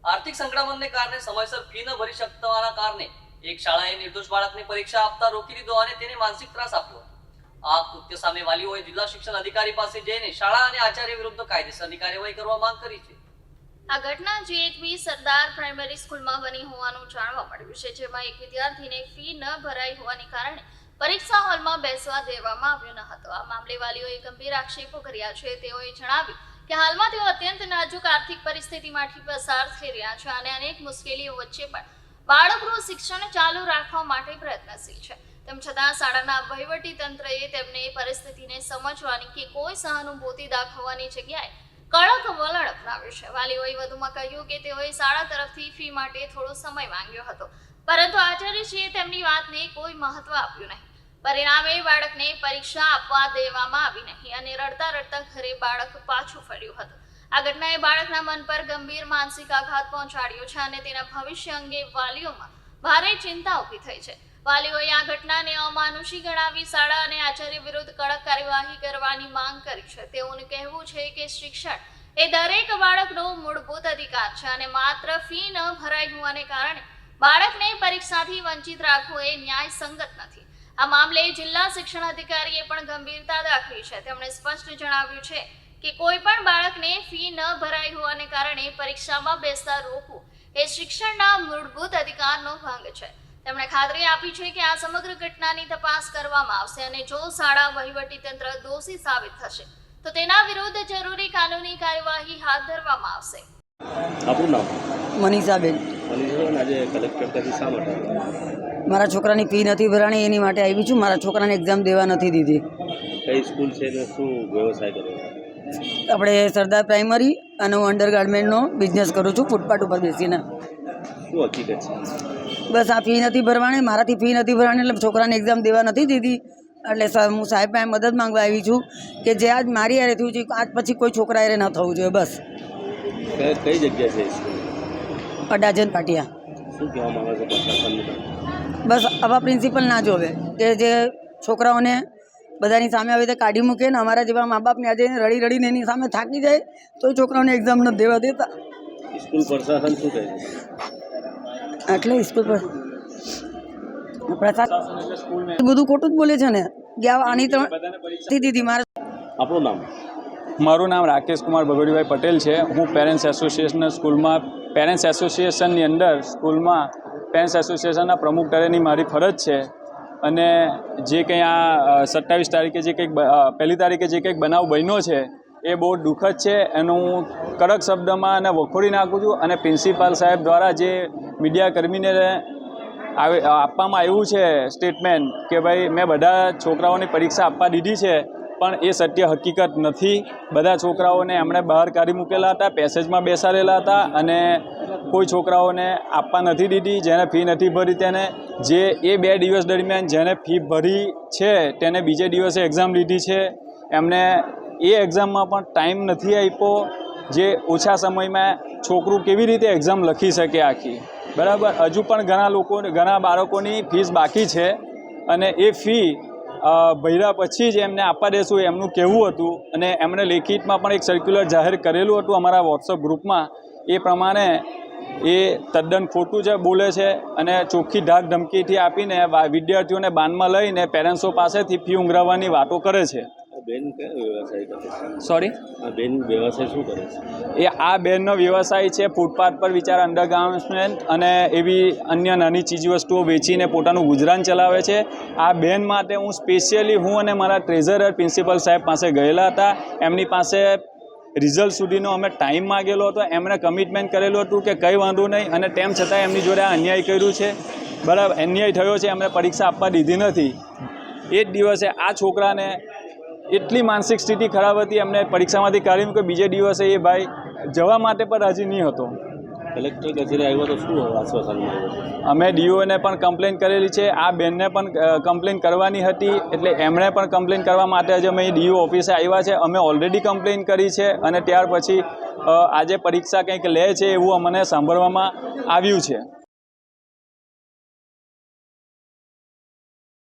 આર્થિક સંકળામણને કારણે સમયસર ફી ન ભરી શકવાના કારણે એક શાળાએ નિર્દોષ બાળકને પરીક્ષા આપતા રોકી દીધો અને તેને માનસિક ત્રાસ આપ્યો હતો। આ કૃત્ય સામે વાલીઓએ જિલ્લા શિક્ષણ અધિકારી પાસે જઈને શાળા અને આચાર્ય વિરુદ્ધ કાયદેસરની કાર્યવાહી કરવા માંગ કરી છે। આ ઘટના GHB સરદાર પ્રાઇમરી સ્કૂલમાં બની હોવાનું જાણવા મળ્યું છે, જેમાં એક વિદ્યાર્થીને ફી ન ભરાઈ હોવાને કારણે પરીક્ષા હોલમાં બેસવા દેવામાં આવ્યો ન હતો। આ મામલે વાલીઓએ ગંભીર આક્ષેપો કર્યા છે। તેઓએ જણાવ્યું કે હાલમાં તેઓ અત્યંત નાજુક આર્થિક પરિસ્થિતિમાંથી પસાર થઈ રહ્યા છે અને અનેક મુશ્કેલીઓ વચ્ચે પણ બાળકનું શિક્ષણ ચાલુ રાખવા માટે પ્રયત્નશીલ છે। તેમ છતાં શાળાના વહીવટી તંત્રએ તેમને પરિસ્થિતિને સમજવાની કે કોઈ સહાનુભૂતિ દાખવવાની જગ્યાએ કડક વલણ અપનાવ્યું છે। વાલીઓએ વધુમાં કહ્યું કે તેઓએ શાળા તરફથી ફી માટે થોડો સમય માંગ્યો હતો, પરંતુ આચાર્યશ્રીએ તેમની વાતને કોઈ મહત્વ આપ્યું નહીં। પરિણામે બાળકને પરીક્ષા આપવા દેવામાં આવી નહીં અને રડતા રડતા ઘરે બાળક પાછું ફર્યું હતું। આ ઘટનાએ બાળકના મન પર ગંભીર માનસિક આઘાત પહોંચાડ્યો છે અને તેના ભવિષ્ય અંગે વાલીઓમાં ભારે ચિંતા ઊભી થઈ છે। વાલીઓએ આ ઘટનાને અમાનુષી ગણાવી શાળા અને આચાર્ય વિરુદ્ધ કડક કાર્યવાહી કરવાની માંગ કરી છે। તેઓનું કહેવું છે કે શિક્ષણ એ દરેક બાળકનો મૂળભૂત અધિકાર છે અને માત્ર ફી ન ભરાઈ હોવાને કારણે બાળકને પરીક્ષાથી વંચિત રાખવું એ ન્યાયસંગત નથી। આ મામલે જિલ્લા શિક્ષણ અધિકારીએ પણ ગંભીરતા દાખવી છે। તેમણે સ્પષ્ટ જણાવ્યું છે કે કોઈ પણ બાળકને ફી ન ભરાઈ હોવાને કારણે પરીક્ષામાં બેસતા રોકવું એ શિક્ષણના મૂળભૂત અધિકારનો ભંગ છે। તેમણે ખાતરી આપી છે કે આ સમગ્ર ઘટનાની તપાસ કરવામાં આવશે અને જો શાળા વહીવટીતંત્ર દોષી સાબિત થશે તો તેના વિરુદ્ધ જરૂરી કાનૂની કાર્યવાહી હાથ ધરવામાં આવશે। આપણું નામ? મનીષાબેન। મનીષાબેન, આજે કલેક્ટર ત્યાંથી શા માટે આવ્યા? મારા છોકરાની ફી નથી ભરાણી, એની માટે આવી છું। મારા છોકરાને એક્ઝામ દેવા નથી દીધી। કઈ સ્કૂલ છે ને શું વ્યવસાય કરો? આપણે સરદાર પ્રાઇમરી અને હું અંડરગાર્મેન્ટનો બિઝનેસ કરું છું, ફૂટપાથ ઉપર બેસીને। શું હકીકત છે? બસ આ ફી નથી ભરવાની, મારાથી ફી નથી ભરવાની એટલે છોકરાને એક્ઝામ દેવા નથી દીધી। એટલે હું સાહેબ પાસે મદદ માંગવા આવી છું કે જે આજ મારી હારે થયું છે આજ પછી કોઈ છોકરા હારે ન થવું જોઈએ। બસ કઈ જગ્યા છે સ્કૂલ? અડાજન પાટિયા। શું કહેવા માંગે છે પ્રશાસનને? બસ આવા પ્રિન્સિપલ ના જોવે કે જે છોકરાઓને બધાની સામે આવી રીતે કાઢી મૂકે ને અમારા જેવા મા બાપને આજે રડી રડીને એની સામે થાકી જાય તો છોકરાઓને એક્ઝામ નથી દેવા દેતા। સ્કૂલ પ્રશાસન શું કહે છે? એટલે સ્કૂલ પર પ્રશાસન બધું ખોટું જ બોલે છે ને કે આની તો દીધી મારે। આપણું નામ? મારું નામ રાકેશ કુમાર ભગોડીભાઈ પટેલ છે। હું પેરેન્ટ્સ એસોસિએશન સ્કૂલમાં પેરેન્ટ્સ એસોસિએશનની અંદર સ્કૂલમાં પેરેન્ટ્સ એસોસિએશનના પ્રમુખ તરીકેની મારી ફરજ છે અને જે કંઈ આ 27 તારીખે જે કંઈક 1લી તારીખે જે કંઈક બનાવ બન્યો છે એ બહુ દુઃખદ છે। એનું હું કડક શબ્દમાં અને વખોડી નાખું છું અને પ્રિન્સિપાલ સાહેબ દ્વારા જે મીડિયાકર્મીને આપવામાં આવ્યું છે સ્ટેટમેન્ટ કે ભાઈ મેં બધા છોકરાઓની પરીક્ષા આપવા દીધી છે, પણ એ સત્ય હકીકત નથી। બધા છોકરાઓને એમણે બહાર કાઢી મૂકેલા હતા, પેસેજમાં બેસાડેલા હતા અને કોઈ છોકરાઓને આપવા નથી દીધી। જેને ફી નથી ભરી તેને જે એ 2 દિવસ દરમિયાન જેને ફી ભરી છે તેને બીજે દિવસે એક્ઝામ લીધી છે। એમને એ એક્ઝામમાં પણ ટાઈમ નથી આપ્યો। જે ઓછા સમયમાં છોકરું કેવી રીતે એક્ઝામ લખી શકે આખી, બરાબર? હજુ પણ ઘણા બાળકોની ફીસ બાકી છે અને એ ફી ભર્યા પછી જ એમને આપવા દેશું એમનું કહેવું હતું અને એમણે લેખિતમાં પણ એક સર્ક્યુલર જાહેર કરેલું હતું અમારા વોટ્સઅપ ગ્રુપમાં। એ પ્રમાણે એ તદ્દન ખોટું છે, બોલે છે અને ચોખ્ખી ધાક ધમકીથી આપીને વિદ્યાર્થીઓને બાનમાં લઈને પેરેન્ટ્સો પાસેથી ફી ઉઘરાવવાની વાતો કરે છે। બેન કયો વ્યવસાય કરે છે? સોરી? આ બેન વ્યવસાય શું કરે છે? એ આ બેનનો વ્યવસાય છે ફૂટપાથ પર બિચારા અંડરગાર્મેન્ટ અને એવી અન્ય નાની ચીજવસ્તુઓ વેચીને પોતાનું ગુજરાન ચલાવે છે। આ બેન માટે હું સ્પેશિયલી હું અને મારા ટ્રેઝરર પ્રિન્સિપલ સાહેબ પાસે ગયેલા હતા। એમની પાસે રિઝલ્ટ સુધીનો અમે ટાઈમ માગેલો હતો, એમણે કમિટમેન્ટ કરેલું હતું કે કંઈ વાંધો નહીં અને તેમ છતાં એમની જોડે આ અન્યાય કર્યું છે, બરાબર? અન્યાય થયો છે, એમણે પરીક્ષા આપવા દીધી નથી। એ જ દિવસે આ છોકરાને એટલી માનસિક સ્થિતિ ખરાબ હતી, એમને પરીક્ષામાંથી કાઢી મૂકે, બીજે દિવસે એ ભાઈ જવા માટે પણ રાજી નહીં હતો। કલેક્ટર કચેરી આવ્યો તો શું આશ્વાસન મળ્યું? અમે ડીઓને પણ કમ્પ્લેન કરેલી છે, આ બેનને પણ કમ્પ્લેન કરવાની હતી એટલે એમણે પણ કમ્પ્લેન કરવા માટે જ અમે ડીઓ ઓફિસે આવ્યા છે। અમે ઓલરેડી કમ્પ્લેન કરી છે અને ત્યાર પછી આજે પરીક્ષા કંઈક લે છે એવું અમને સાંભળવામાં આવ્યું છે।